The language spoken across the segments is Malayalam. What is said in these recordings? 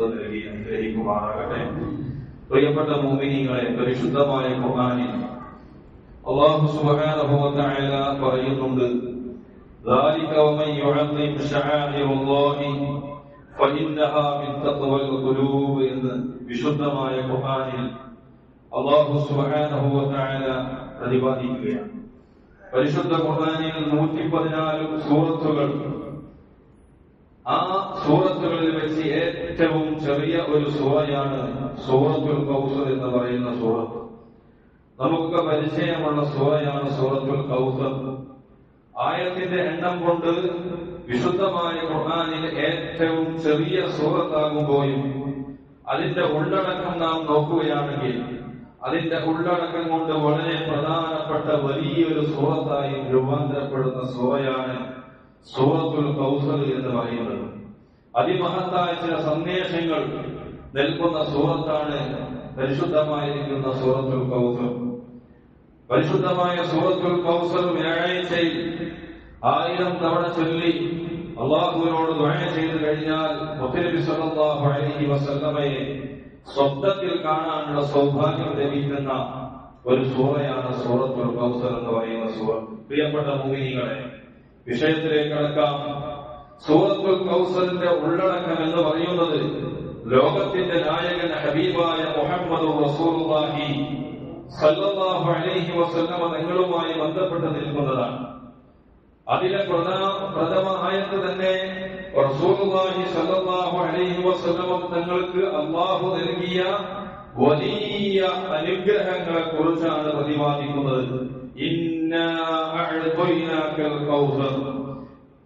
തൗഫീഖ് നൽകി അനുഗ്രഹിക്കുമാറാകട്ടെ. പ്രിയപ്പെട്ട മുഅ്മിനീങ്ങളെ, പരിശുദ്ധമായ ഖുർആനിൽ അല്ലാഹു സുബ്ഹാനഹു വ തആല പറയുന്നുണ്ട്, ذلك ومن يعظم شعائر الله فإنها من تقوى القلوب എന്ന് വിശുദ്ധമായ ഖുർആനിൽ അല്ലാഹു സുബ്ഹാനഹു വ തആല പ്രതിപാദിക്കുകയാണ്. പരിശുദ്ധ ഖുർആനിൽ 114 സൂറത്തുകൾ. ആ സൂറത്തുകളിൽ വെച്ച് ഏറ്റവും ചെറിയ ഒരു സൂറയാണ് സൂറത്തുൽ കൗസർ എന്ന് പറയുന്ന സൂറത്ത്. നമുക്ക് പരിചയമുള്ള സൂറയാണ് സൂറത്തുൽ കൗസർ. ആയത്തിന്റെ എണ്ണം കൊണ്ട് വിശുദ്ധമായ ഖുർആനിൽ ഏറ്റവും ചെറിയ സൂറത്താകുമ്പോഴും അതിന്റെ ഉള്ളടക്കം നാം നോക്കുകയാണെങ്കിൽ അതിന്റെ ഉള്ളടക്കം കൊണ്ട് വളരെ പ്രധാനപ്പെട്ട വലിയൊരു സൂറത്തായി രൂപാന്തരപ്പെടുന്ന സൂറയാണ് സൂറത്തുൽ കൗസർ എന്ന് പറയുന്നത്. അതിമഹത്തായ ചില സന്ദേശങ്ങൾ നൽകുന്ന സൂറത്താണ് പരിശുദ്ധമായിരിക്കുന്ന സൂറത്തുൽ കൗസർ. പരിശുദ്ധമായ സൂറത്തുൽ കൗസർ വ്യാഴാഴ്ചയിൽ 1000 തവണ ചൊല്ലി അള്ളാഹുവിനോട് ദുആ ചെയ്തു കഴിഞ്ഞാൽ മുഹമ്മദ് സ്വല്ലല്ലാഹു അലൈഹി വസല്ലമയെ സ്വപ്നത്തിൽ കാണാനുള്ള സൗഭാഗ്യം ലഭിക്കുന്ന ഒരു സൂറയാണ് സൂറത്തുൽ കൗസർ എന്ന് പറയുന്ന സൂറ. പ്രിയപ്പെട്ട മുഅ്മിനീങ്ങളെ, വിഷയത്തിലേക്ക് കടക്കാം. സൂറത്തുൽ കൗസറിന്റെ ഉള്ളടക്കം എന്ന് പറയുന്നത് ലോകത്തിന്റെ നായകൻ ഹബീബായ മുഹമ്മദുർ റസൂലുള്ളാഹി സല്ലല്ലാഹു അലൈഹി വസല്ലമ തങ്ങളുമായി ബന്ധപ്പെട്ട് നിൽക്കുന്നതാണ്. അതിലെ പ്രഥമ ആയത്ത് തന്നെ റസൂലുള്ളാഹി സല്ലല്ലാഹു അലൈഹി വസല്ലമ തങ്ങൾക്ക് അല്ലാഹു നൽകിയ വലിയ അനുഗ്രഹങ്ങളെ കുറിച്ചാണ് പ്രതിപാദിക്കുന്നത്. ഇന്നാ അഅ്തൈനാകൽ കൗസർ.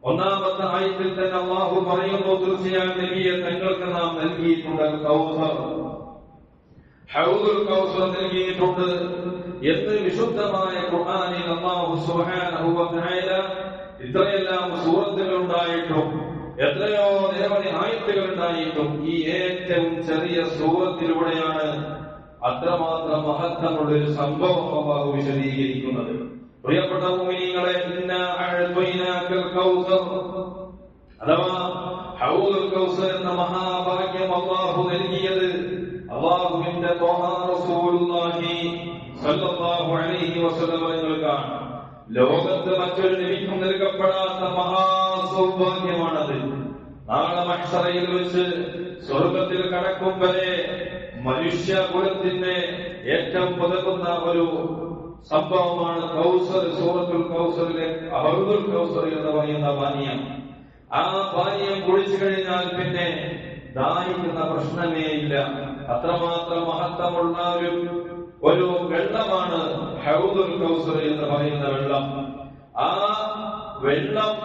ഒന്നാമത്തെ ആയത്തിൽ തന്നെ അല്ലാഹു പറയുന്നു, തീർച്ചയായും നബിയെ തങ്ങൾക്ക് നാം നൽകിയിട്ടുണ്ട് കൗസർ, ഹൗദുൽ കൗസർ നൽകിയിട്ടുണ്ട് എന്ന് വിശുദ്ധമായ ഖുർആനിൽ അല്ലാഹു സുബ്ഹാനഹു വ തആല ഇത്രയെല്ലാം സൂറത്തുകൾ ഉണ്ടായിട്ടും എത്രയോ നിരവധി ആയത്തുകൾ ഉണ്ടായിട്ടും ഈ ഏറ്റവും ചെറിയ സൂറത്തിലൂടെയാണ് അത്രമാത്രം മഹത്വമുള്ള ഒരു സംഭവം അല്ലാഹു വിശദീകരിക്കുന്നത്. പ്രിയപ്പെട്ട മുഅ്മിനീങ്ങളെ, ഇന്നാ അഅ്തൈനാകൽ കൗസർ അഥവാ ഹൗദുൽ കൗസർ എന്ന മഹാഭാഗ്യം അല്ലാഹു നൽകിയത് അല്ലാഹുവിന്റെ ത്വഹ റസൂലുള്ളാഹി സല്ലല്ലാഹു അലൈഹി വസല്ലം തങ്ങൾക്കാണ്. ലോകത്ത് മറ്റൊരു നബിക്കും നൽകപ്പെടാത്ത മഹാസൗഭാഗ്യമാണത്. നാളെ മഹ്ശറയിൽ വെച്ച് സ്വർഗത്തിൽ കടക്കും വരെ മനുഷ്യ കുലത്തിന്റെ ഏറ്റവും പുതകുന്ന ഒരു സംഭവമാണ് കൗസർ. സൂറത്തുൽ കൗസറിലെ ഹൗദുൽ കൗസർ എന്ന് പറയുന്ന പാനീയം. ആ പാനീയം കുടിച്ചു കഴിഞ്ഞാൽ പിന്നെ ദാഹിക്കുന്ന പ്രശ്നമേ ഇല്ല. അത്രമാത്രം മഹത്വമുള്ള ഒരു വെള്ളമാണ് ഹൗദുൽ കൗസർ എന്ന് പറയുന്ന വെള്ളം. ആ വെള്ളം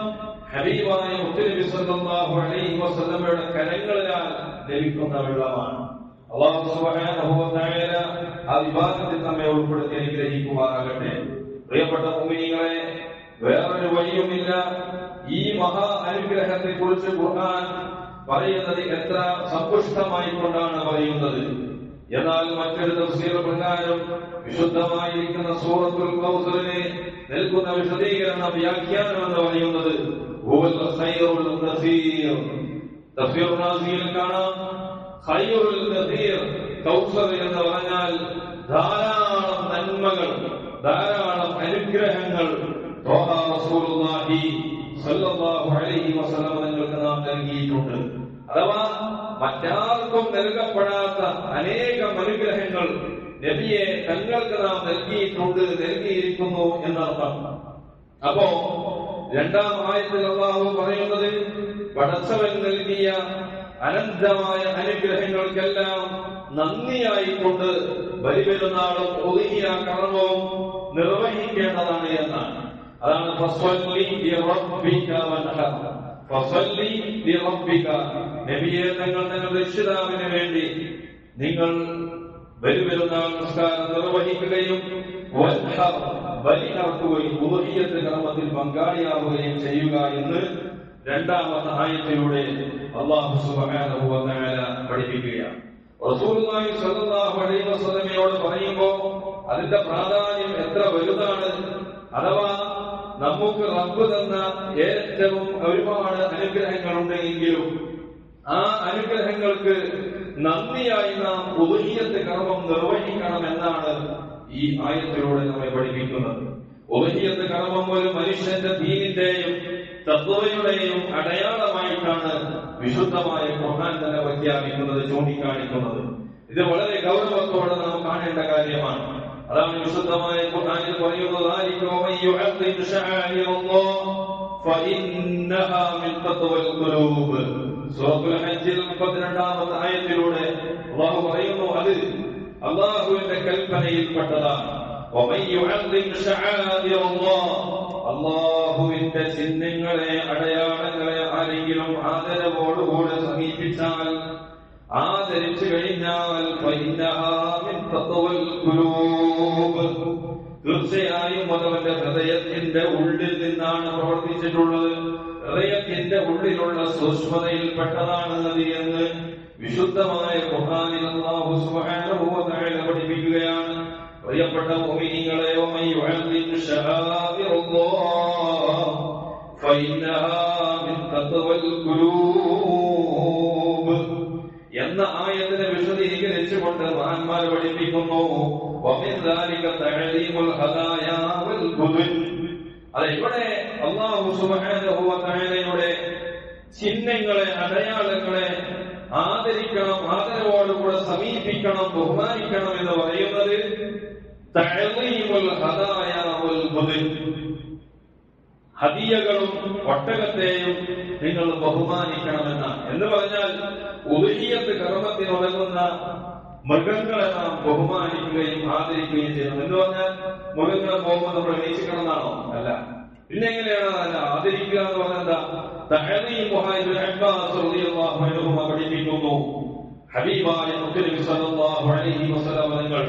ഹബീബായ മുഹമ്മദ് സല്ലല്ലാഹു അലൈഹി വസല്ലമയുടെ കരങ്ങളിലാൽ ലഭിക്കുന്ന വെള്ളമാണ്. അല്ലാഹു സുബ്ഹാനഹു വ തആല ആ വിഭാഗത്തിൽ നമ്മെ ഉൾപ്പെടുത്തി അനുഗ്രഹിക്കുമാറാകട്ടെ. പ്രിയപ്പെട്ട മുഅ്മിനീങ്ങളെ, വേറൊരു വഴിയുമില്ല. ഈ മഹാ അനുഗ്രഹത്തെ കുറിച്ച് ഖുർആൻ പറയുന്നത് എത്ര സമ്പുഷ്ടമായിക്കൊണ്ടാണ് പറയുന്നത്. എന്നാൽ മറ്റൊരു തഫ്സീർ പ്രകാരം വിശുദ്ധമായിരിക്കുന്ന സൂറത്തുൽ കൗസറിനെ നൽകുന്ന വിശദീകരണ വ്യാഖ്യാനം എന്ന് പറയുന്നത് ഹുവൽ ഖൈറുൽ കസീർ. തഫ്സീർ നാസിയിൽ കാണാം, ഖൈറുൽ കസീർ കൗസർ എന്ന് പറഞ്ഞാൽ ധാരാളം നന്മകൾ, ധാരാളം അനുഗ്രഹങ്ങൾ റസൂലുള്ളാഹി സല്ലല്ലാഹു അലൈഹി വസല്ലം തങ്ങൾക്ക് നാം നൽകിയിട്ടുണ്ട്. അഥവാ മറ്റാർക്കും നൽകപ്പെടാത്ത അനേകം അനുഗ്രഹങ്ങൾ നബിയെ തങ്ങൾക്ക് നാം നൽകിയിട്ടുണ്ട്, നൽകിയിരിക്കുന്നു എന്നർത്ഥം. അപ്പോ രണ്ടാം ആയത്തിൽ അല്ലാഹു പറയുന്നത് പടച്ചവൻ നൽകിയ അനന്തമായ അനുഗ്രഹങ്ങൾക്കെല്ലാം നന്ദിയായിക്കൊണ്ട് ബലിപെരുന്നാളും ഉദ്ഹിയ കർമ്മവും നിർവഹിക്കേണ്ടതാണ് എന്നാണ്. അതാണ് ഫസ്വല്ലി ലിറബ്ബിക വൻഹർ. ഫസ്വല്ലി ലിറബ്ബിക, നബിയെ തങ്ങൾ നിങ്ങളുടെ രക്ഷിതാവിന് വേണ്ടി നിങ്ങൾ ബലിപെരുന്നാൾ നമസ്കാരം നിർവഹിക്കുകയും വൻഹർ ബലി നടത്തുകയും ഉദ്ഹിയത്ത് കർമ്മത്തിൽ പങ്കാളിയാവുകയും ചെയ്യുക എന്ന് രണ്ടാമത്തെ ആയത്തിലൂടെ അല്ലാഹു സുബ്ഹാനഹു വ തആല പഠിപ്പിക്കുകയാണ്. റസൂലുള്ളാഹി സ്വല്ലല്ലാഹു അലൈഹി വസല്ലമയോട് പറയുമ്പോൾ അതിന്റെ പ്രാധാന്യം എത്ര വലുതാണ്. അഥവാ നമുക്ക് റബ്ബ് തന്ന ഏറ്റവും ഒരുപാട് അനുഗ്രഹങ്ങളുണ്ട് എങ്കിലും ആ അനുഗ്രഹങ്ങൾക്ക് നന്ദിയായി നാം ഉദ്ഹിയ്യത്ത് കർമ്മം നിർവഹിക്കണം എന്നാണ് ഈ ആയത്തിലൂടെ നമ്മെ പഠിപ്പിക്കുന്നത്. ഉദ്ഹിയ്യത്ത് കർമ്മം ഒരു മനുഷ്യന്റെ ദീനിന്റെയും തഖ്വയുടെയും അടയാളമായിട്ടാണ് വിശുദ്ധമായ ഖുർആൻ തന്നെ പ്രഖ്യാപിക്കുന്നത്, ചൂണ്ടിക്കാണിക്കുന്നത്. ഇത് വളരെ ഗൗരവത്തോടെ നാം കാണേണ്ട കാര്യമാണ്. അതാണ് വിശുദ്ധമായ ഖുർആനിൽ പറയുന്നത്, സൂറത്തുൽ ഹജ്ജിൽ 32-ാമത്തെ ആയത്തിലൂടെ അല്ലാഹു പറയുന്നു, അത് അല്ലാഹുവിന്റെ കൽപ്പനയിൽപ്പെട്ടതാണ്. അല്ലാഹുവിന്റെ ചിഹ്നങ്ങളെ, അടയാളങ്ങളെ ആരെങ്കിലും ആദരവോടുകൂടെ സമീപിച്ചാൽ, ആദരിച്ചു കഴിഞ്ഞാൽ തീർച്ചയായും അതവന്റെ ഹൃദയത്തിന്റെ ഉള്ളിൽ നിന്നാണ് പ്രവർത്തിച്ചിട്ടുള്ളത്, ഹൃദയത്തിന്റെ ഉള്ളിലുള്ള സൂക്ഷ്മതയിൽപ്പെട്ടതാണ് അത് എന്ന് വിശുദ്ധമായ ഖുർആനിൽ അല്ലാഹു സുബ്ഹാനഹു വ തആല പഠിപ്പിക്കുകയാണ്. പ്രിയപ്പെട്ട മുഅ്മിനീങ്ങളെ, എന്ന ആയത്തിനെ വിശദീകരിച്ചുകൊണ്ട് മഹാന്മാർ പഠിപ്പിക്കുന്നു, ഇവിടെ അല്ലാഹു സുബ്ഹാനഹു വ തആലയുടെ ചിഹ്നങ്ങളെ, അടയാളങ്ങളെ ആദരിക്കണം, ആദരവോടുകൂടെ സമീപിക്കണം, ബഹുമാനിക്കണം എന്ന് പറയുന്നത് ഹദിയകളും ഒട്ടകത്തെയും നിങ്ങൾ ബഹുമാനിക്കണമെന്നാണ്. എന്ന് പറഞ്ഞാൽ ഉദ്ഹിയ്യത്ത് കർമ്മത്തിനുടങ്ങുന്ന മൃഗങ്ങളെ നാം ബഹുമാനിക്കുകയും ആദരിക്കുകയും ചെയ്യണം. എന്ന് പറഞ്ഞാൽ മൃഗങ്ങളെ പോകുമ്പോൾ നമ്മൾ വീക്ഷിക്കണമെന്നാണോ? അല്ല. പിന്നെ എങ്ങനെയാണ് അല്ല ആദരിക്കുക എന്ന് പറഞ്ഞാൽ എന്താ? പഠിപ്പിക്കുന്നു, ഹബീബായ മുത്തനബി സല്ലല്ലാഹു അലൈഹി വസല്ലം തങ്ങൾ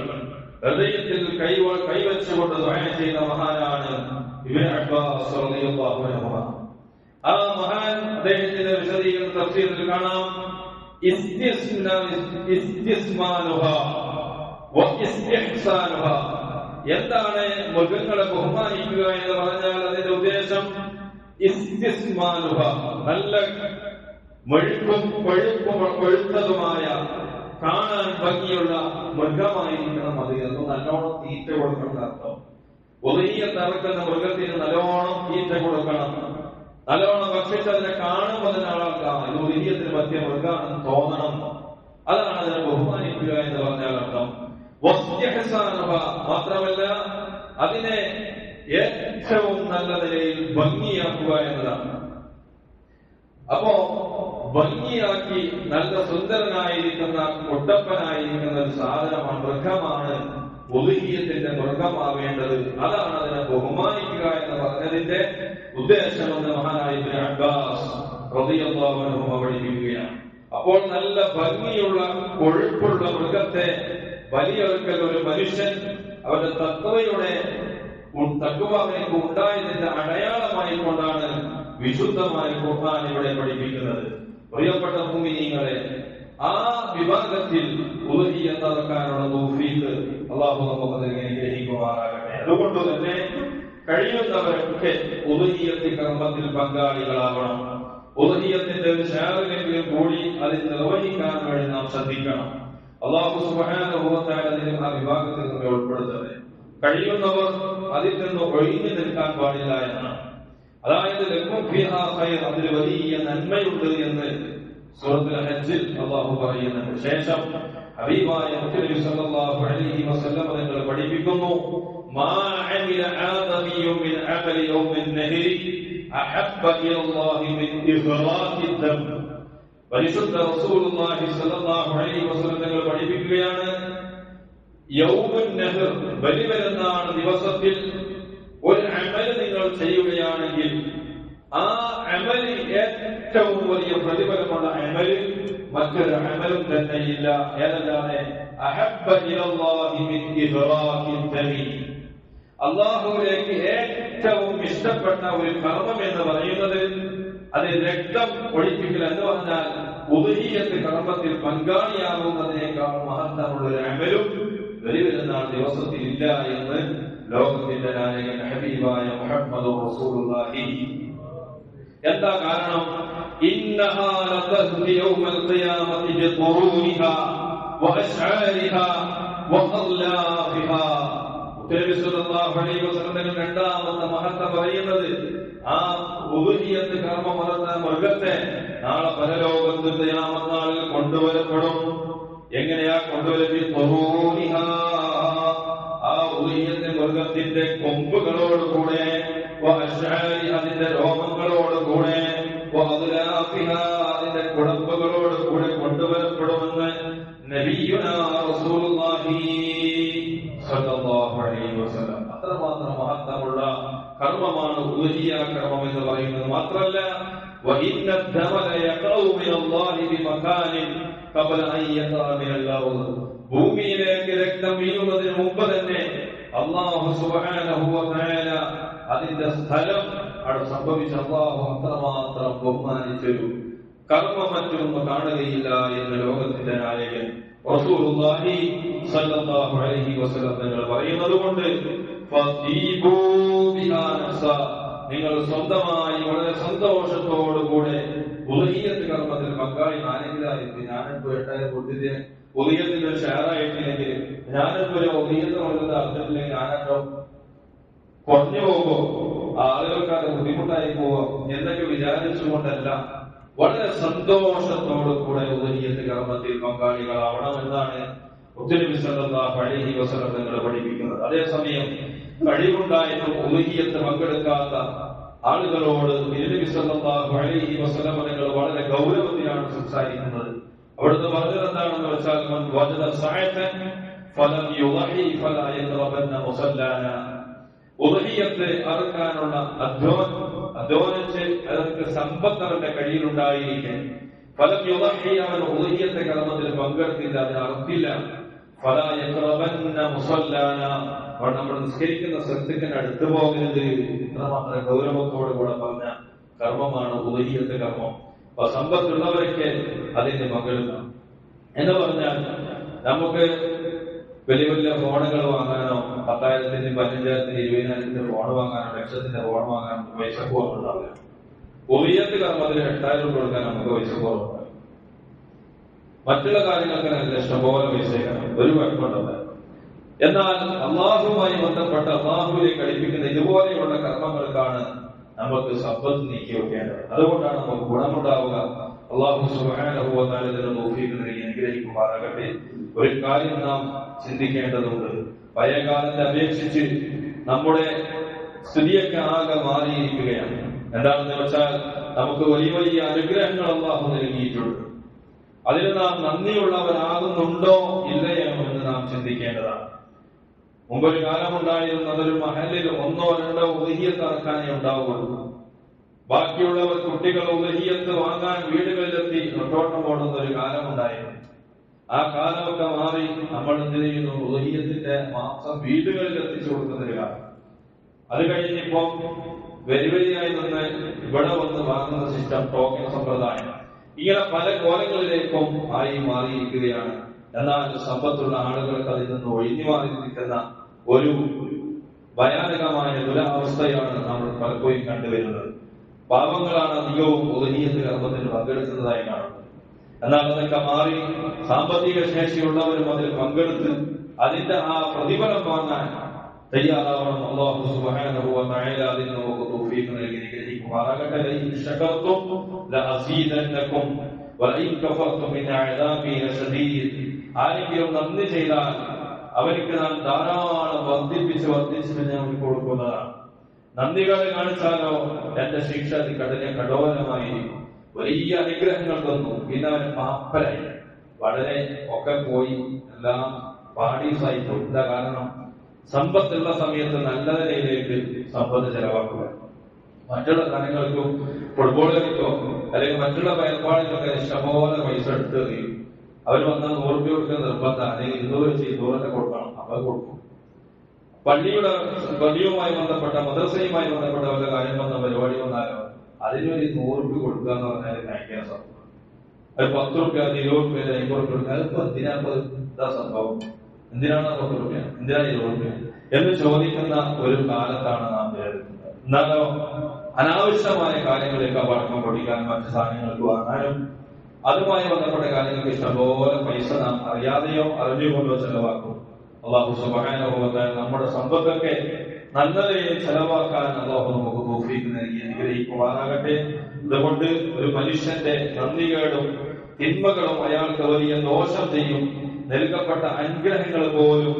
ഹൃദയത്തിൽ കൈവച്ചുകൊണ്ട് ദുആ ചെയ്ത മഹാനാണ് ഇബ്നു അബ്ബാസ് റളിയല്ലാഹു അൻഹു. ആ മഹാൻ അദ്ദേഹത്തിന്റെ വിശദീകരണ തഫ്സീറിൽ കാണാം, എന്താണ് മൃഗങ്ങളെ ബഹുമാനിക്കുക എന്ന് പറഞ്ഞാൽ അതിന്റെ ഉദ്ദേശം ഇസ്തിസ്മാനുഹ, നല്ല മെഴുക്കും കൊഴുത്തതുമായ കാണാൻ ഭംഗിയുള്ള മൃഗമായിരിക്കണം അത് എന്ന്. നല്ലോണം തീറ്റ കൊടുക്കണം അർത്ഥം. ഉദയ്യത്ത് അറക്കുന്ന മൃഗത്തിന് നല്ലോണം തീറ്റ കൊടുക്കണം, നല്ലോണം ഭക്ഷിച്ച് അതിനെ കാണുമ്പോൾ അതിനെ ആളാക്കാം. ഇത് ഉദയ്യത്തിന് പറ്റിയ മൃഗമാണെന്ന് തോന്നണം. അതാണ് അതിനെ ബഹുമാനിക്കുക എന്ന് പറഞ്ഞാൽ അർത്ഥം. മാത്രമല്ല അതിനെ ഏറ്റവും നല്ല നിലയിൽ ഭംഗിയാക്കുക എന്നതാണ്. അപ്പോ ഭംഗിയാക്കി നല്ല സുന്ദരനായിരിക്കുന്ന, മുട്ടപ്പനായിരിക്കുന്ന ഒരു സാധനമാണ്, മൃഗമാണ് ഉദ്ഹിയ്യത്തിന്റെ മൃഗമാവേണ്ടത്. അതാണ് അതിനെ ബഹുമാനിക്കുക എന്ന് പറഞ്ഞതിന്റെ ഉദ്ദേശമെന്ന് മഹാനായ ഇബ്നു അബ്ബാസ് റളിയല്ലാഹു അൻഹു പഠിപ്പിക്കുകയാണ്. അപ്പോൾ നല്ല ഭംഗിയുള്ള കൊഴുപ്പുള്ള മൃഗത്തെ ബലിയർക്കൽ ഒരു മനുഷ്യൻ അവന്റെ തഖ്വയിലേക്ക് ഉണ്ടായതിന്റെ അടയാളമായി കൊണ്ടാണ് വിശുദ്ധമായ ഖുർആൻ ഇവിടെ പഠിപ്പിക്കുന്നത്. പ്രിയപ്പെട്ട മുഅ്മിനീങ്ങളെ, ആ വിഭാഗത്തിൽ ഉദ്ഹിയ്യത്ത് അറക്കാനുള്ള തൗഫീഖ് അല്ലാഹു നമുക്ക് അനുഗ്രഹിക്കുമാറാകട്ടെ. അതുകൊണ്ട് തന്നെ കഴിയുന്നവരൊക്കെ ഉദ്ഹിയ്യത്ത് കർമ്മത്തിൽ പങ്കാളികളാവണം. ഉദ്ഹിയ്യത്തിന്റെ ഒരു ഷാറിലെങ്കിലും കൂടി അതിൽ നിർവഹിക്കാൻ വേണ്ടി നാം ശ്രദ്ധിക്കണം. അല്ലാഹു സുബ്ഹാനഹു വ തആല ആ വിഭാഗത്തിൽ നമ്മെ ഉൾപ്പെടുത്തട്ടെ. കഴിയുന്നവർ അതിൽ നിന്ന് ഒഴിഞ്ഞു നിൽക്കാൻ പാടില്ല എന്നാണ്. അതായത് അതിൽ വലിയ നന്മയുണ്ട് എന്ന് സൂറത്തുൽ ഹജ്ജിൽ അല്ലാഹു പറയുന്നുണ്ട്. ശേഷം ഹബീബായ മുത്തനബി സല്ലല്ലാഹു അലൈഹി വസല്ലം തങ്ങൾ പഠിപ്പിക്കുന്നു, മാ അമില ആദമിയ്യു മിൻ അമലി യൗമിൻ നഹരി അഹബ്ബ ഇലല്ലാഹി മിൻ ഇഫ്റാഖി ദം. പരിശുദ്ധ റസൂലുള്ളാഹി സ്വല്ലല്ലാഹു അലൈഹി വസല്ലം തങ്ങൾ പഠിപ്പിക്കുകയാണ്, യൗമുൻ നഹർ, ബലിപെരുന്നാൾ ദിവസത്തിൽ ഒരു അമല് നിങ്ങൾ ചെയ്യുകയാണെങ്കിൽ ആ അമല് ഏറ്റവും വലിയ പ്രതിഫലമുള്ള അമല് മറ്റൊരു അമലും തന്നെയില്ല. ഏതല്ലാതെ അഹബ്ബ ഇലല്ലാഹി മിൻ ഇഫ്റാഖി ദമി, അല്ലാഹുവിലേക്ക് ഏറ്റവും ഇഷ്ടപ്പെട്ട ഒരു കർമ്മം എന്ന് പറയുന്നത് അത് രക്തം ഒഴിപ്പിക്കൽ എന്ന് പറഞ്ഞാൽ ഉദ്ഹിയ്യത്ത് കർമ്മത്തിൽ പങ്കാളിയാകുന്നതിനേക്കാൾ മഹത്വമുള്ള ഒരു അമലും ബലിപെരുന്നാൾ ദിവസത്തിൽ ഇല്ല എന്ന് ലോകത്തിന്റെ നായകൻ ഹബീബായ മുഹമ്മദ് റസൂലുള്ളാഹി എന്താ കാരണം? ഇന്നഹാ ലതഹ്തി യൗമൽ ഖിയാമത്തി ബിഖുറൂനിഹാ വഅശ്ആരിഹാ വഖല്ലാഫിഹാ. നബി സല്ലല്ലാഹു അലൈഹി വസല്ലം രണ്ടാമത്തെ മഹത്വം പറയുന്നത് ആ ഉദ്ഹിയ്യത്ത് കർമ്മം നടത്തുന്ന മൃഗത്തെ നാളെ പരലോകത്ത് ഖിയാമത്ത് നാളിൽ കൊണ്ടുവരപ്പെടും. എങ്ങനെയാ കൊണ്ടുവരും? ആ ഉദ്ഹിയ്യത്ത് മൃഗത്തിന്റെ കൊമ്പുകളോടുകൂടെ, അതിന്റെ രോമങ്ങളോടുകൂടെ, അതിന്റെ കുടമ്പുകളോടുകൂടെ കൊണ്ടുവരപ്പെടുമെന്ന് നബിയുനാ റസൂലുള്ളാഹി സ്വല്ലല്ലാഹു അലൈഹി വസല്ലം. അത്രമാത്രം മഹത്വമുള്ള കർമ്മമാണ് ഉദ്ഹിയ്യ കർമ്മം എന്ന് പറയുന്നത്. മാത്രമല്ല, وَإِنَّ الدَّمَ لَيَقْعُ مِنَ اللَّهِ بِمَكَانٍ قَبْلَ أَن يَقَعَ مِنَ الْأَرْضِ. ഭൂമിയിലേക്ക് രക്തം വീഴുന്നതിന് മുമ്പ് തന്നെ അല്ലാഹു സുബ്ഹാനഹു വ തആല അതിന്റെ സ്ഥലം അവിടെ സംഭവിച്ച അല്ലാഹു അത്രമാത്രം ബഹുമാനിച്ചൊരു കർമ്മം മറ്റൊന്നും കാണുകയില്ല എന്ന് ലോകത്തിന്റെ നായകൻ റസൂലുള്ളാഹി സ്വല്ലല്ലാഹു അലൈഹി വസല്ലം തങ്ങൾ പറയുന്നത് കൊണ്ട് ഫതീബൂ ബിഹാ നഫ്സ, നിങ്ങൾ സ്വന്തമായി വളരെ സന്തോഷത്തോടുകൂടെ ഉദ്ഹിയ്യത്ത് കർമ്മത്തിൽ പങ്കാളി ആരെങ്കിലായിട്ട്, ഞാനിപ്പോ 8000 കൊടുത്തിട്ട് ഉദ്ഹിയ്യത്തിൽ ഒരു ഷെയറായിട്ടില്ലെങ്കിൽ, ഞാനിപ്പോ ഒരു ഉദ്ഹിയ്യത്ത് കൊടുത്തത് അറിഞ്ഞിട്ടില്ലെങ്കിൽ ഞാനോ കുറഞ്ഞു പോകുമ്പോ ആളുകൾക്ക് അത് ബുദ്ധിമുട്ടായി പോവാം എന്നൊക്കെ വിചാരിച്ചുകൊണ്ടല്ല, വളരെ സന്തോഷത്തോടു കൂടെ ഉദ്ഹിയ്യത്ത് കർമ്മത്തിൽ പങ്കാളികളാവണമെന്നാണ് നബി സല്ലല്ലാഹു അലൈഹി വസല്ലം തങ്ങൾ പഠിപ്പിക്കുന്നത്. അതേസമയം കഴിവുണ്ടായിട്ടും ഉദ്ഹിയ്യത്ത് പങ്കെടുക്കാത്ത ആളുകളോട് നബി സല്ലല്ലാഹു അലൈഹി വസല്ലം തങ്ങൾ വളരെ ഗൗരവത്തിലാണ് സംസാരിക്കുന്നത്. അവിടുന്ന് പറഞ്ഞത് എന്താണെന്ന് വെച്ചാൽ, മൻ വജദ സഅതൻ ഫലം യുളഹി ഫലാ യഖറബന്ന മുസല്ലാന. ഉദ്ഹിയ്യത്ത് അറുക്കാനുള്ള അധ്വാനിച്ച് അവർക്ക് സമ്പത്ത് അവന്റെ കയ്യിലുണ്ടായിരിക്കെ, ഫലം യുളഹി, അവൻ ഉദ്ഹിയ്യത്ത് കർമ്മത്തിൽ പങ്കെടുത്തില്ല, അത് അറുക്കില്ല, ഫലാ യഖറബന്ന മുസല്ലാന, അവൻ നമ്മൾ നിസ്കരിക്കുന്ന സ്ഥലത്തേക്ക് അടുത്തു പോകരുത്. ഇത്രമാത്രം ഗൗരവത്തോടു കൂടെ പറഞ്ഞ കർമ്മമാണ് ഉദ്ഹിയ്യത്ത് കർമ്മം. അപ്പൊ സമ്പത്തുള്ളവരൊക്കെ അതിന്റെ പങ്കെടുക്കണം എന്ന് പറഞ്ഞാൽ, നമുക്ക് വലിയ വലിയ ഫോണുകൾ വാങ്ങാനോ 10,000, 15,000, 20,000 ഫോൺ വാങ്ങാനോ, ലക്ഷത്തിന്റെ ഫോൺ വാങ്ങാനോ പൈസ കുറവുണ്ടാവില്ല. ഉദ്ഹിയ്യത്ത് കർമ്മത്തിൽ 8,000 കൊടുക്കാൻ നമുക്ക് പൈസ കുറവുണ്ടാവില്ല. മറ്റുള്ള കാര്യങ്ങൾക്ക് നല്ല ഇഷ്ടംപോലെ പൈസ ഒരു കുഴപ്പമുണ്ടാവില്ല. എന്നാൽ അള്ളാഹുമായി ബന്ധപ്പെട്ട അള്ളാഹുവിലേക്ക് അടുപ്പിക്കുന്ന ഇതുപോലെയുള്ള കർമ്മങ്ങൾക്കാണ് നമുക്ക് സമ്പത്ത് നീക്കി വെക്കേണ്ടത്. അതുകൊണ്ടാണ് നമുക്ക് ഗുണമുണ്ടാവുക. അള്ളാഹു സുബ്ഹാനഹു വ തആല ഇതിനെ തൗഫീഖ് നൽകി അനുഗ്രഹിക്കുമാറാകട്ടെ. ഒരു കാര്യം നാം ചിന്തിക്കേണ്ടതുണ്ട്. പഴയ കാലത്തെ അപേക്ഷിച്ച് നമ്മുടെ സ്ഥിതിയൊക്കെ ആകെ മാറിയിരിക്കുകയാണ്. എന്താണെന്ന് വെച്ചാൽ, നമുക്ക് വലിയ വലിയ അനുഗ്രഹങ്ങൾ അള്ളാഹു നൽകിയിട്ടുണ്ട്. അതിന് നാം നന്ദിയുള്ളവരാകുന്നുണ്ടോ ഇല്ലയോ എന്ന് നാം ചിന്തിക്കേണ്ടതാണ്. മുമ്പൊരു കാലമുണ്ടായിരുന്നത് ഒരു മഹലിൽ 1 or 2 ഉദ്ഹിയ്യത്ത് അറക്കാനേ ഉണ്ടാവുകയുള്ളൂ. ബാക്കിയുള്ളവർ കുട്ടികൾ ഉദ്ഹിയ്യത്ത് വാങ്ങാൻ വീടുകളിലെത്തി നെട്ടോട്ടം ഓടുന്ന ഒരു കാലമുണ്ടായിരുന്നു. ആ കാലമൊക്കെ മാറി നമ്മൾ എന്ത് ചെയ്യുന്നു? ഉദ്ഹിയ്യത്തിന്റെ മാംസം വീടുകളിൽ എത്തിച്ചു കൊടുക്കുന്നൊരു കാലം. അത് കഴിഞ്ഞിപ്പോ വരിവരിയായി നിന്ന് ഇവിടെ വന്ന് വാങ്ങുന്ന സിസ്റ്റം, ടോക്കൺ സമ്പ്രദായം, ഇങ്ങനെ പല കോലങ്ങളിലേക്കും ആയി മാറിയിരിക്കുകയാണ്. എന്നാൽ സമ്പത്തുള്ള ആളുകൾക്ക് അതിൽ നിന്ന് ഒഴിഞ്ഞു മാറി നിൽക്കുന്ന ഒരു ഭയാനകമായ ദുരവസ്ഥയാണ് നമ്മൾ പലപ്പോഴും കണ്ടുവരുന്നത്. പാവങ്ങളാണ് അധികവും ഉദ്ഹിയ്യത്ത് കർമ്മത്തിൽ പങ്കെടുക്കുന്നതായി കാണുന്നത്. എന്നാൽ അതൊക്കെ മാറി സാമ്പത്തിക ശേഷിയുള്ളവരും അതിൽ പങ്കെടുത്ത് അതിന്റെ ആ പ്രതിഫലം വാങ്ങാൻ തയ്യാറാവണം. അല്ലാഹു സുബ്ഹാനഹു വ തആല അതിന് നമുക്ക് തൗഫീഖ് നൽകി അനുഗ്രഹിക്കുമാറാകട്ടെ. ലഇൻ ശകർതും ലഅസീദന്നകും വലഇൻ കഫർതും ഇന്ന അദാബി ലശദീദ്. ആരെങ്കിലും നന്ദി ചെയ്താൽ അവർക്ക് നാം ധാരാളം വർദ്ധിപ്പിച്ച് ഞാൻ കൊടുക്കുന്നതാണ്. നന്ദികൾ കാണിച്ചാലോ എന്റെ ശിക്ഷ കഠോരമായിരിക്കും. വലിയ അനുഗ്രഹങ്ങൾ തന്നു, പിന്നെ അവന് പാപ്പരായി, വളരെ ഒക്കെ പോയി, എല്ലാം പാടീസായി പോയി. എന്താ കാരണം? സമ്പത്തുള്ള സമയത്ത് നല്ല നിലയിലേക്ക് സമ്പത്ത് ചെലവാക്കുക. മറ്റുള്ള കാര്യങ്ങൾക്കും ഫുട്ബോൾ കളിക്കോ അല്ലെങ്കിൽ മറ്റുള്ള ഏർപ്പാടുകളൊക്കെ ഇഷ്ടംപോലെ പൈസ എടുത്ത് എറിയും. അവർ വന്നാൽ 100 രൂപ കൊടുക്കുന്ന നിർബന്ധം, അല്ലെങ്കിൽ 200 വെച്ച് 200 കൊടുക്കണം. അപ്പൊ കൊടുക്കും. പള്ളിയുമായി ബന്ധപ്പെട്ട മദ്രസയുമായി ബന്ധപ്പെട്ട വല്ല കാര്യം വന്ന പരിപാടി വന്നാലോ അതിനൊരു 100 രൂപ കൊടുക്കുക എന്ന് പറഞ്ഞാൽ ഭയങ്കര സംഭവം. അത് 10 രൂപ, 20 രൂപ, 50 രൂപ കൊടുക്കുക. അതിപ്പോ എന്താ സംഭവം? എന്തിനാണ് 10 രൂപ, എന്തിനാണ് 20 രൂപ എന്ന് ചോദിക്കുന്ന ഒരു കാലത്താണ് നാം വിചാരിക്കുന്നത്. എന്നാലോ അനാവശ്യമായ കാര്യങ്ങളിലേക്ക് പടക്കം പൊടിക്കാൻ, മറ്റു സാധനങ്ങൾക്ക് വാങ്ങാനും അതുമായി ബന്ധപ്പെട്ട കാര്യങ്ങൾക്ക് ഇഷ്ടംപോലെ പൈസ നാം അറിയാതെയോ അറിഞ്ഞുകൊണ്ടോ ചെലവാക്കും. അല്ലാഹു സുബ്ഹാനഹു വ തആല നമ്മുടെ സമ്പത്തൊക്കെ നല്ല നിലയിൽ ചെലവാക്കാൻ അല്ലാഹു നമുക്ക് തൗഫീഖ് നൽകി അനുഗ്രഹിക്കുമാറാകട്ടെ. അതുകൊണ്ട് ഒരു മനുഷ്യന്റെ നന്ദികേടും തിന്മകളും അയാൾക്ക് വലിയ ദോഷം ചെയ്യും. നൽകപ്പെട്ട അനുഗ്രഹങ്ങൾ പോലും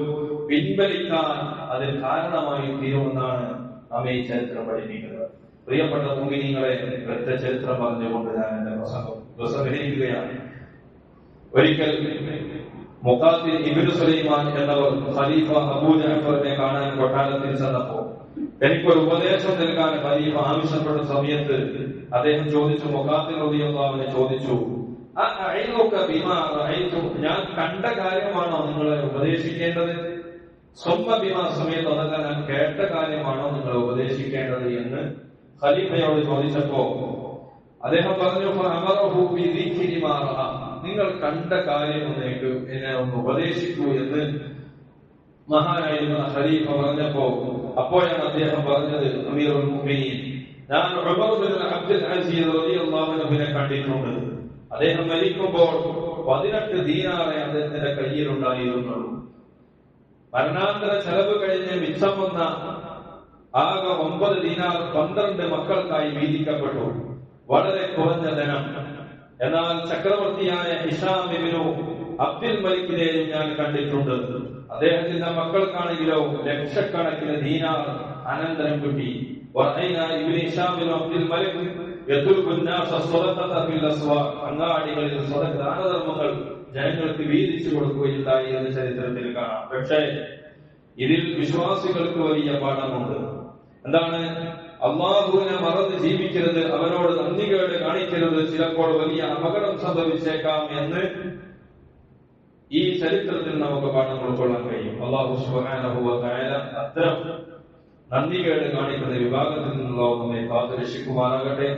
പിൻവലിക്കാൻ അതിന് കാരണമായി തീരുമെന്നാണ് നമ്മെ ഈ ചരിത്രം പഠിപ്പിക്കുന്നത്. പ്രിയപ്പെട്ട മുഅ്മിനീങ്ങളെ, ഒറ്റ ചരിത്രം പറഞ്ഞുകൊണ്ട് ഞാൻ എന്റെ പ്രസംഗം ഉപസംഹരിക്കുകയാണ്. ഒരിക്കൽ മുഖാത്തിൽ ഇബ്നു സുലൈമാൻ എന്നവർ ഖലീഫ അബൂ ജഅഫറിനെ കാണാൻ കൊട്ടാരത്തിൽ ചെന്നപ്പോൾ എനിക്കൊരു ഉപദേശം നൽകാൻ ഖലീഫ ആവശ്യപ്പെട്ട സമയത്ത് അദ്ദേഹം ചോദിച്ചു, മുഖാത്തിൽ റളിയല്ലാഹു അൻഹു ചോദിച്ചു, ഞാൻ കണ്ട കാര്യമാണോ നിങ്ങളെ ഉപദേശിക്കേണ്ടത്? സ്വമ്മ ബിമാ സമയത്ത് അതല്ല, ഞാൻ കേട്ട കാര്യമാണോ നിങ്ങളെ ഉപദേശിക്കേണ്ടത് എന്ന് ഖലീഫയോട് ചോദിച്ചപ്പോ അദ്ദേഹം പറഞ്ഞു, നിങ്ങൾ കണ്ട കാര്യം എന്നെ ഒന്ന് ഉപദേശിക്കൂ എന്ന് മഹാനായിരുന്ന ഖലീഫ പറഞ്ഞപ്പോ അപ്പോഴാണ് അദ്ദേഹം പറഞ്ഞത്, അമീറുൽ മുഅ്മിനീൻ, ഞാൻ ഉമർ ബിൻ അബ്ദുൽ അസീസ് റളിയല്ലാഹു അൻഹുവിനെ കണ്ടിട്ടുണ്ട്. അദ്ദേഹം മരിക്കുമ്പോൾ 18 ദീനാറേ അദ്ദേഹത്തിന്റെ കയ്യിലുണ്ടായിരുന്നുള്ളൂ. മരണാന്തര ചെലവ് കഴിഞ്ഞ് മിച്ചം വന്ന ആകെ 9 ദീനാർ 12 മക്കൾക്കായി വീതിക്കപ്പെട്ടു. വളരെ കുറഞ്ഞ ധനം. എന്നാൽ ചക്രവർത്തിയായ ഹിഷാം ഇബ്നു അബ്ദുൽ മലിക്കിനെയും ഞാൻ കണ്ടിട്ടുണ്ട്. അദ്ദേഹത്തിന്റെ മക്കൾക്കാണെങ്കിലോ ലക്ഷക്കണക്കിന് ദീനാർ അനന്തരം കിട്ടി. അങ്ങാടികളിൽ ദാനധർമ്മങ്ങൾ ജനങ്ങൾക്ക് വീതിച്ചു കൊടുക്കുകയുണ്ടായി എന്ന് ചരിത്രത്തിൽ കാണാം. പക്ഷേ ഇതിൽ വിശ്വാസികൾക്ക് വലിയ പാഠമുണ്ട്. എന്താണ്? അല്ലാഹുവിനെ മറന്ന് ജീവിക്കരുത്, അവനോട് നന്ദികേട് കാണിക്കരുത്, ചിലപ്പോൾ വലിയ അപകടം സംഭവിച്ചേക്കാം എന്ന് ഈ ചരിത്രത്തിൽ നമുക്ക് പാഠം ഉൾക്കൊള്ളാൻ കഴിയും. അല്ലാഹു സുബ്ഹാനഹു വ തആല അത്തരം നന്ദികേട് കാണിക്കുന്ന വിഭാഗത്തിൽ നിന്നുള്ള നമ്മെ കാത്തുരക്ഷിക്കുമാറാകട്ടെ.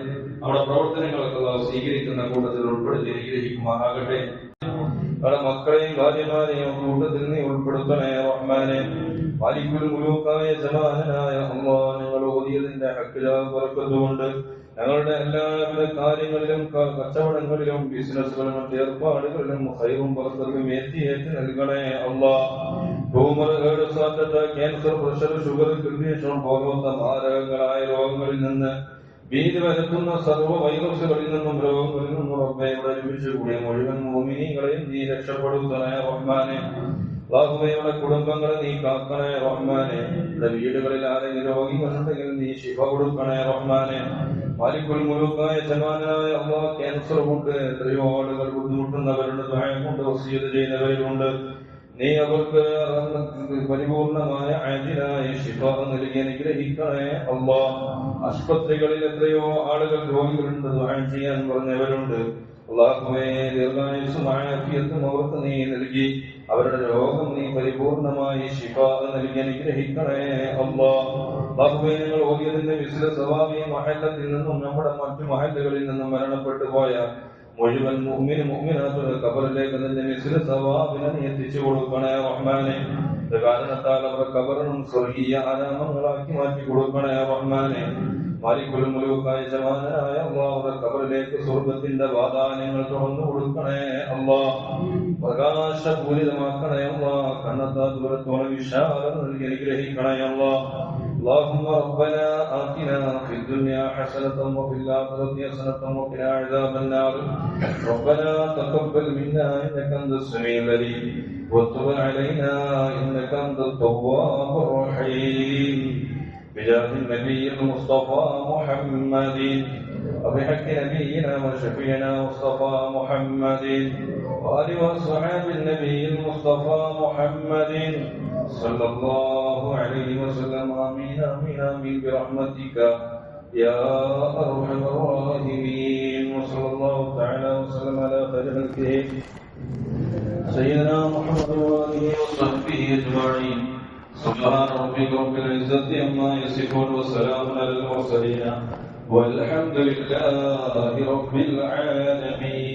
നമ്മുടെ പ്രവർത്തനങ്ങളൊക്കെ അല്ലാഹു സ്വീകരിക്കുന്ന കൂട്ടത്തിൽ ഉൾപ്പെടുത്തി അനുഗ്രഹിക്കുമാറാകട്ടെ. നമ്മുടെ മക്കളെയും ഭാര്യമാരെയും കൂട്ടത്തിൽ നീ ഉൾപ്പെടുത്തണേ റഹ്മാനെ. മാലിക്കുൽ മുലൂക്കായ ജലാലനായ അല്ലാഹ്, ഞങ്ങൾ ഓതിയതിന്റെ ഹഖ്ഖിലായ ബറക്കത്തുകൊണ്ട് ഞങ്ങളുടെ എല്ലാവിധ കാര്യങ്ങളിലും കച്ചവടങ്ങളിലും ബിസിനസ്സുകളിലും മറ്റ് ഏർപ്പാടുകളിലും ഖൈറും ബറക്കത്തും ഏറ്റി നൽകണേ അല്ലാഹ്. Tumour, AIDS, heart attack, cancer, pressure, sugar, kidney stone പോലുള്ള മാരകങ്ങളായ രോഗങ്ങളിൽ നിന്ന്, ഭീതി വരുത്തുന്ന സർവ്വ വൈറസുകളിൽ നിന്നും രോഗങ്ങളിൽ നിന്നും റബ്ബേ ഒരുമിച്ച് കൂടിയ മുഴുവൻ മുഅ്മിനീങ്ങളെയും നീ രക്ഷപ്പെടുത്തണേ റഹ്മാനെ. അല്ലാഹുവേ, കുടുംബങ്ങളെ നീ കാക്കണേ റഹ്മാനെ. വീടുകളിൽ ആരെങ്കിലും രോഗികളുണ്ടെങ്കിൽ നീ ശിഫ കൊടുക്കണേ റഹ്മാനെ. മാലിക്കുൽ മുലൂക്കായ ജമാനായ അല്ലാഹ്, ക്യാൻസർ കൊണ്ട് എത്രയോ ആളുകൾ ബുദ്ധിമുട്ടുന്നവരുണ്ട്, ദുആ കൊണ്ട് വസിയത്ത് ചെയ്യുന്നവരുണ്ട്. നീ അവർക്ക് പരിപൂർണമായ ആജിലായ ശിഫ നൽകി അനുഗ്രഹിക്കണേ അല്ലാഹ്. ആശുപത്രികളിൽ എത്രയോ ആളുകൾ രോഗികളുണ്ട്, ദുആ ചെയ്യാൻ പറഞ്ഞവരുണ്ട്. അല്ലാഹുവേ, ദീർഘായുസ്സും ആഫിയത്തും അവർക്ക് നീ നൽകി അവരുടെ രോഗം നീ പരിപൂർണമായി ശിഫ നൽകി അനുഗ്രഹിക്കണേ അല്ലാഹ്. അല്ലാഹുവേ, ഞങ്ങൾ ഓതിയതിന്റെ വിസ്ല സവാബി മഹല്ലത്തിൽ നിന്നും നമ്മുടെ മറ്റു മഹല്ലുകളിൽ നിന്നും മരണപ്പെട്ടു പോയ മുഴുവൻ മുഅ്മിനാത്തുകളുടെ ഖബറിലേക്ക് നിന്റെ വിസ്ല സവാബിനെ നീ എത്തിച്ചു കൊടുക്കണേ റഹ്മാനെ. കാരണത്താൽ അവരുടെ ഖബറിനും സ്വർഗീയ ആരാമങ്ങളാക്കി മാറ്റി കൊടുക്കണേ റഹ്മാനെ. മാലിക്കുൽ മുലൂക്കായ ജമാനായ അല്ലാഹുവേ, ഖബറിലേക്ക് സ്വർഗ്ഗത്തിന്റെ വാതായനങ്ങൾ തുറന്നു കൊടുക്കണേ അല്ലാഹ്. പ്രകാശപൂരിതമാക്കണേ അല്ലാഹ്. കണ്ണത്താ ദൂരത്തോളം വിശാലത നൽകി അനുഗ്രഹിക്കണേ അല്ലാഹ്. اللهم ربنا آتنا في الدنيا حسنة وفي الآخرة حسنة وقنا عذاب النار. ربنا تقبل منا إنك أنت السميع العليم وتب علينا إنك أنت التواب الرحيم. بجاه النبي المصطفى محمد وبحق نبينا وشفينا مصطفى محمد وآله وأصحاب النبي المصطفى محمد صلى الله عليه وسلم. آمين آمين آمين برحمتك يا أرحم الراحمين. وصلى الله تعالى وسلم على خير خلقه سيدنا محمد وآله وصحبه أجمعين. سبحان ربك رب العزة عما يصفون وسلام على المرسلين والحمد لله رب العالمين.